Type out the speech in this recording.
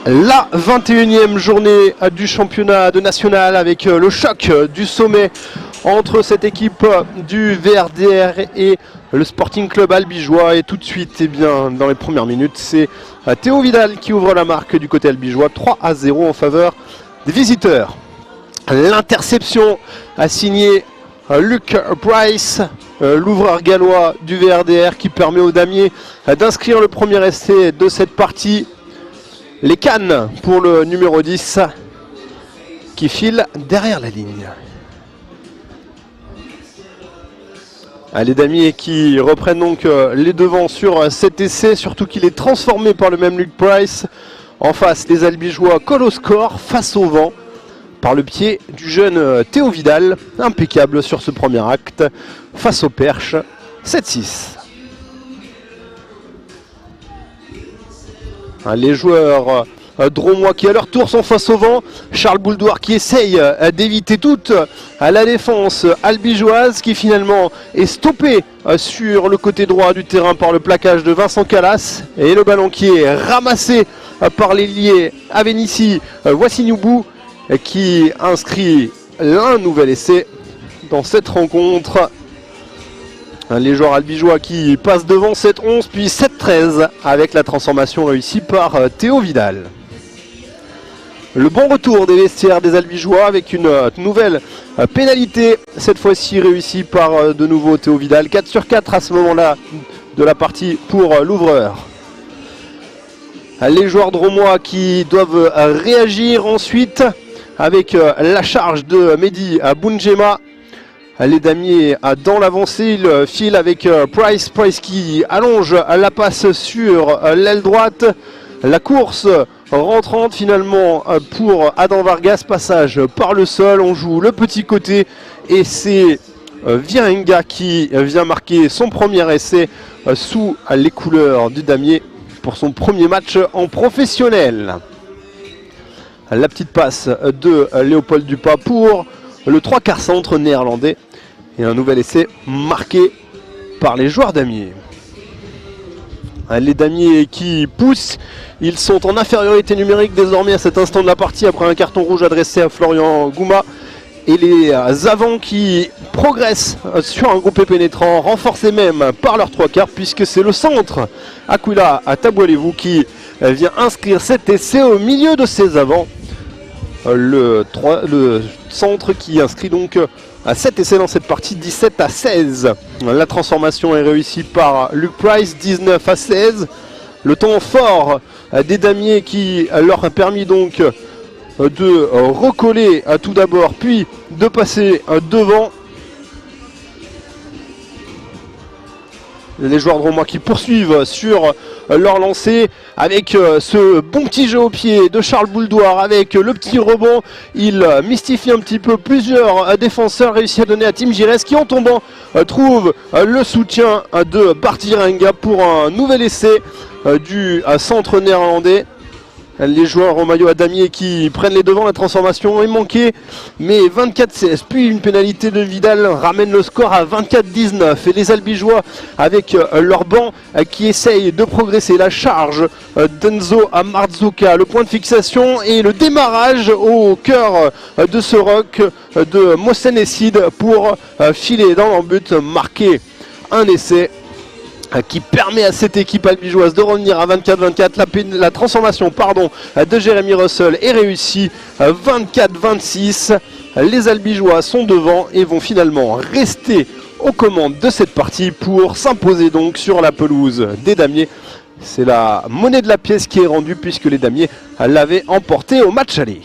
La 21e journée du championnat de national avec le choc du sommet entre cette équipe du VRDR et le Sporting Club albigeois. Et tout de suite, eh bien, dans les premières minutes, c'est Théo Vidal qui ouvre la marque du côté albigeois, 3-0 en faveur des visiteurs. L'interception a signé Luke Price, l'ouvreur gallois du VRDR, qui permet aux damiers d'inscrire le premier essai de cette partie. Les cannes pour le numéro 10 qui file derrière la ligne. Les damiers qui reprennent donc les devants sur cet essai, surtout qu'il est transformé par le même Luke Price. En face, les albigeois collent au score face au vent par le pied du jeune Théo Vidal, impeccable sur ce premier acte face aux perches, 7-6. Les joueurs dromois qui à leur tour sont face au vent. Charles Bouldoir qui essaye d'éviter toute la défense albigeoise, qui finalement est stoppée sur le côté droit du terrain par le plaquage de Vincent Calas. Et le ballon qui est ramassé par l'ailier Avenici Wassinoubou, qui inscrit un nouvel essai dans cette rencontre. Les joueurs albigeois qui passent devant 7-11 puis 7-13 avec la transformation réussie par Théo Vidal. Le bon retour des vestiaires des albigeois avec une nouvelle pénalité, cette fois-ci réussie par de nouveau Théo Vidal. 4 sur 4 à ce moment-là de la partie pour l'ouvreur. Les joueurs dromois qui doivent réagir ensuite avec la charge de Mehdi Bounjema. Les damiers dans l'avancée, il file avec Price qui allonge la passe sur l'aile droite. La course rentrante finalement pour Adam Vargas, passage par le sol, on joue le petit côté et c'est Virenga qui vient marquer son premier essai sous les couleurs du damier pour son premier match en professionnel. La petite passe de Léopold Dupas pour le 3/4 centre néerlandais. Et un nouvel essai marqué par les joueurs damiers. Les damiers qui poussent, ils sont en infériorité numérique désormais à cet instant de la partie après un carton rouge adressé à Florian Gouma. Et les avants qui progressent sur un groupé pénétrant, renforcés même par leur 3/4, puisque c'est le centre Aquila Taboualevou qui vient inscrire cet essai au milieu de ses avants. Le centre qui inscrit donc à 7 essais dans cette partie, 17-16. La transformation est réussie par Luke Price, 19-16. Le temps fort des damiers qui leur a permis donc de recoller tout d'abord, puis de passer devant. Les joueurs dromois qui poursuivent sur leur lancée avec ce bon petit jeu au pied de Charles Bouldoir avec le petit rebond. Il mystifie un petit peu plusieurs défenseurs, réussit à donner à Tim Gires qui en tombant trouve le soutien de Bart Virenga pour un nouvel essai du centre néerlandais. Les joueurs au maillot à damier qui prennent les devants, la transformation est manquée, mais 24-16, puis une pénalité de Vidal ramène le score à 24-19. Et les albigeois avec leur banc qui essayent de progresser, la charge d'Enzo Marzuka, le point de fixation et le démarrage au cœur de ce rock de Mohsen Essid pour filer dans l'embut, marquer un essai qui permet à cette équipe albigeoise de revenir à 24-24. La transformation de Jérémy Russell est réussie, 24-26. Les albigeois sont devant et vont finalement rester aux commandes de cette partie pour s'imposer donc sur la pelouse des damiers. C'est la monnaie de la pièce qui est rendue puisque les damiers l'avaient emporté au match aller.